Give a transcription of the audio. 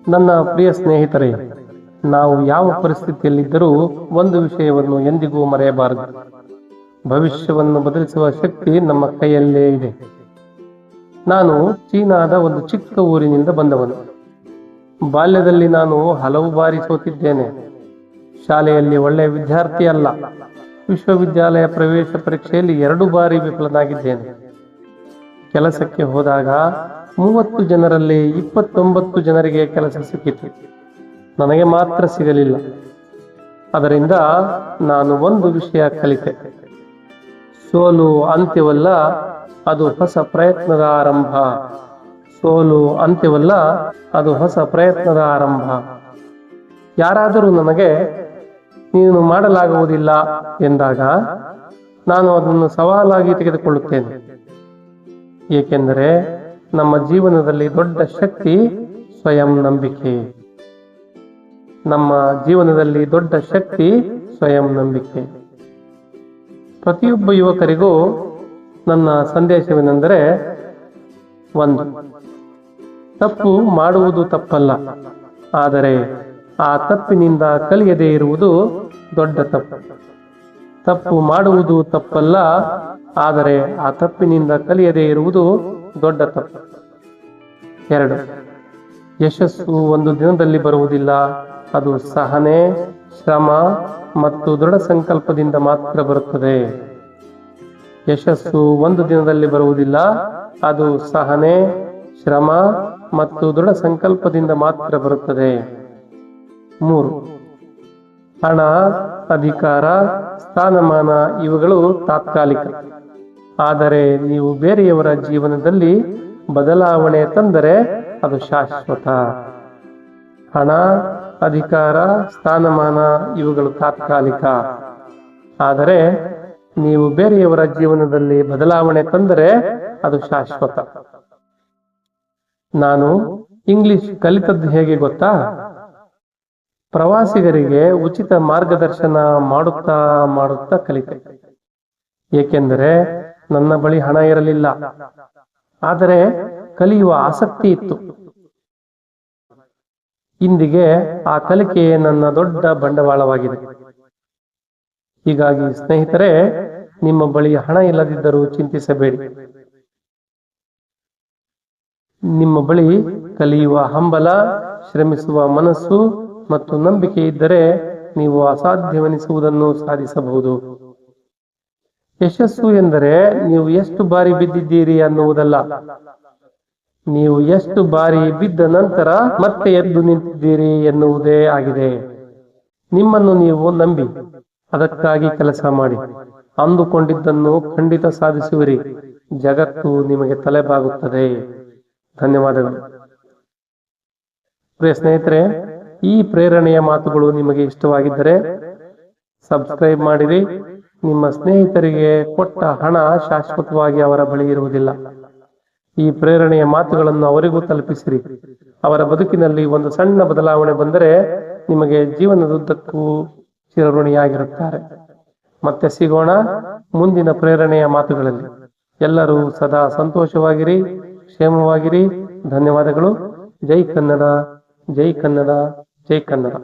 ನನ್ನ ಪ್ರಿಯ ಸ್ನೇಹಿತರೆ, ನಾವು ಯಾವ ಪರಿಸ್ಥಿತಿಯಲ್ಲಿದ್ದರೂ ಒಂದು ವಿಷಯವನ್ನು ಎಂದಿಗೂ ಮರೆಯಬಾರದು. ಭವಿಷ್ಯವನ್ನು ಬದಲಿಸುವ ಶಕ್ತಿ ನಮ್ಮ ಕೈಯಲ್ಲೇ ಇದೆ. ನಾನು ಚೀನಾದ ಒಂದು ಚಿಕ್ಕ ಊರಿನಿಂದ ಬಂದವನು. ಬಾಲ್ಯದಲ್ಲಿ ನಾನು ಹಲವು ಬಾರಿ ಸೋತಿದ್ದೇನೆ. ಶಾಲೆಯಲ್ಲಿ ಒಳ್ಳೆಯ ವಿದ್ಯಾರ್ಥಿ ಅಲ್ಲ. ವಿಶ್ವವಿದ್ಯಾಲಯ ಪ್ರವೇಶ ಪರೀಕ್ಷೆಯಲ್ಲಿ 2 ಬಾರಿ ವಿಫಲನಾಗಿದ್ದೇನೆ. ಕೆಲಸಕ್ಕೆ ಹೋದಾಗ 30 ಜನರಲ್ಲಿ 29 ಜನರಿಗೆ ಕೆಲಸ ಸಿಕ್ಕಿತು. ನನಗೆ ಮಾತ್ರ ಸಿಗಲಿಲ್ಲ. ಅದರಿಂದ ನಾನು ಒಂದು ವಿಷಯ ಕಲಿತೆ: ಸೋಲು ಅಂತ್ಯವಲ್ಲ, ಅದು ಹೊಸ ಪ್ರಯತ್ನದ ಆರಂಭ. ಸೋಲು ಅಂತ್ಯವಲ್ಲ, ಅದು ಹೊಸ ಪ್ರಯತ್ನದ ಆರಂಭ. ಯಾರಾದರೂ ನನಗೆ ನೀನು ಮಾಡಲಾಗುವುದಿಲ್ಲ ಎಂದಾಗ ನಾನು ಅದನ್ನು ಸವಾಲಾಗಿ ತೆಗೆದುಕೊಳ್ಳುತ್ತೇನೆ. ಏಕೆಂದರೆ ನಮ್ಮ ಜೀವನದಲ್ಲಿ ದೊಡ್ಡ ಶಕ್ತಿ ಸ್ವಯಂ ನಂಬಿಕೆ. ನಮ್ಮ ಜೀವನದಲ್ಲಿ ದೊಡ್ಡ ಶಕ್ತಿ ಸ್ವಯಂ ನಂಬಿಕೆ. ಪ್ರತಿಯೊಬ್ಬ ಯುವಕರಿಗೂ ನನ್ನ ಸಂದೇಶವೇನೆಂದರೆ, 1. ತಪ್ಪು ಮಾಡುವುದು ತಪ್ಪಲ್ಲ, ಆದರೆ ಆ ತಪ್ಪಿನಿಂದ ಕಲಿಯದೇ ಇರುವುದು ದೊಡ್ಡ ತಪ್ಪು. ತಪ್ಪು ಮಾಡುವುದು ತಪ್ಪಲ್ಲ, ಆದರೆ ಆ ತಪ್ಪಿನಿಂದ ಕಲಿಯದೇ ಇರುವುದು ದೊಡ್ಡ ತಪ್ಪು. 2. ಯಶಸ್ಸು ಒಂದು ದಿನದಲ್ಲಿ ಬರುವುದಿಲ್ಲ. ಅದು ಸಹನೆ, ಶ್ರಮ ಮತ್ತು ದೃಢ ಸಂಕಲ್ಪದಿಂದ ಮಾತ್ರ ಬರುತ್ತದೆ. ಯಶಸ್ಸು ಒಂದು ದಿನದಲ್ಲಿ ಬರುವುದಿಲ್ಲ. ಅದು ಸಹನೆ, ಶ್ರಮ ಮತ್ತು ದೃಢ ಸಂಕಲ್ಪದಿಂದ ಮಾತ್ರ ಬರುತ್ತದೆ. 3. ಹಣ, ಅಧಿಕಾರ, ಸ್ಥಾನಮಾನ ಇವುಗಳು ತಾತ್ಕಾಲಿಕ. ಆದರೆ ನೀವು ಬೇರೆಯವರ ಜೀವನದಲ್ಲಿ ಬದಲಾವಣೆ ತಂದರೆ ಅದು ಶಾಶ್ವತ. ಹಣ, ಅಧಿಕಾರ, ಸ್ಥಾನಮಾನ ಇವುಗಳು ತಾತ್ಕಾಲಿಕ. ಆದರೆ ನೀವು ಬೇರೆಯವರ ಜೀವನದಲ್ಲಿ ಬದಲಾವಣೆ ತಂದರೆ ಅದು ಶಾಶ್ವತ. ನಾನು ಇಂಗ್ಲಿಷ್ ಕಲಿತದ್ದು ಹೇಗೆ ಗೊತ್ತಾ? ಪ್ರವಾಸಿಗರಿಗೆ ಉಚಿತ ಮಾರ್ಗದರ್ಶನ ಮಾಡುತ್ತಾ ಕಲಿತೆ. ಏಕೆಂದರೆ ನನ್ನ ಬಳಿ ಹಣ ಇರಲಿಲ್ಲ, ಆದರೆ ಕಲಿಯುವ ಆಸಕ್ತಿ ಇತ್ತು. ಇಂದಿಗೆ ಆ ಕಲಿಕೆ ನನ್ನ ದೊಡ್ಡ ಬಂಡವಾಳವಾಗಿದೆ. ಹೀಗಾಗಿ ಸ್ನೇಹಿತರೆ, ನಿಮ್ಮ ಬಳಿ ಹಣ ಇಲ್ಲದಿದ್ದರೂ ಚಿಂತಿಸಬೇಡಿ. ನಿಮ್ಮ ಬಳಿ ಕಲಿಯುವ ಹಂಬಲ, ಶ್ರಮಿಸುವ ಮನಸ್ಸು ಮತ್ತು ನಂಬಿಕೆ ಇದ್ದರೆ ನೀವು ಅಸಾಧ್ಯವೆನಿಸುವುದನ್ನು ಸಾಧಿಸಬಹುದು. ಯಶಸ್ಸು ಎಂದರೆ ನೀವು ಎಷ್ಟು ಬಾರಿ ಬಿದ್ದಿದ್ದೀರಿ ಅನ್ನುವುದಲ್ಲ, ನೀವು ಎಷ್ಟು ಬಾರಿ ಬಿದ್ದ ನಂತರ ಮತ್ತೆ ಎದ್ದು ನಿಂತಿದ್ದೀರಿ ಎನ್ನುವುದೇ ಆಗಿದೆ. ನಿಮ್ಮನ್ನು ನೀವು ನಂಬಿ ಅದಕ್ಕಾಗಿ ಕೆಲಸ ಮಾಡಿ. ಅಂದುಕೊಂಡಿದ್ದನ್ನು ಖಂಡಿತ ಸಾಧಿಸುವಿರಿ. ಜಗತ್ತು ನಿಮಗೆ ತಲೆಬಾಗುತ್ತದೆ. ಧನ್ಯವಾದಗಳು. ಪ್ರಿಯ ಸ್ನೇಹಿತರೆ, ಈ ಪ್ರೇರಣೆಯ ಮಾತುಗಳು ನಿಮಗೆ ಇಷ್ಟವಾಗಿದ್ದರೆ ಸಬ್ಸ್ಕ್ರೈಬ್ ಮಾಡಿರಿ. ನಿಮ್ಮ ಸ್ನೇಹಿತರಿಗೆ ಕೊಟ್ಟ ಹಣ ಶಾಶ್ವತವಾಗಿ ಅವರ ಬಳಿ ಇರುವುದಿಲ್ಲ. ಈ ಪ್ರೇರಣೆಯ ಮಾತುಗಳನ್ನು ಅವರಿಗೂ ತಲುಪಿಸಿರಿ. ಅವರ ಬದುಕಿನಲ್ಲಿ ಒಂದು ಸಣ್ಣ ಬದಲಾವಣೆ ಬಂದರೆ ನಿಮಗೆ ಜೀವನದುದ್ದಕ್ಕೂ ಚಿರಋಣಿಯಾಗಿರುತ್ತಾರೆ. ಮತ್ತೆ ಸಿಗೋಣ ಮುಂದಿನ ಪ್ರೇರಣೆಯ ಮಾತುಗಳಲ್ಲಿ. ಎಲ್ಲರೂ ಸದಾ ಸಂತೋಷವಾಗಿರಿ, ಕ್ಷೇಮವಾಗಿರಿ. ಧನ್ಯವಾದಗಳು. ಜೈ ಕನ್ನಡ, ಜೈ ಕನ್ನಡ, ಜೈ ಕನ್ನಡ.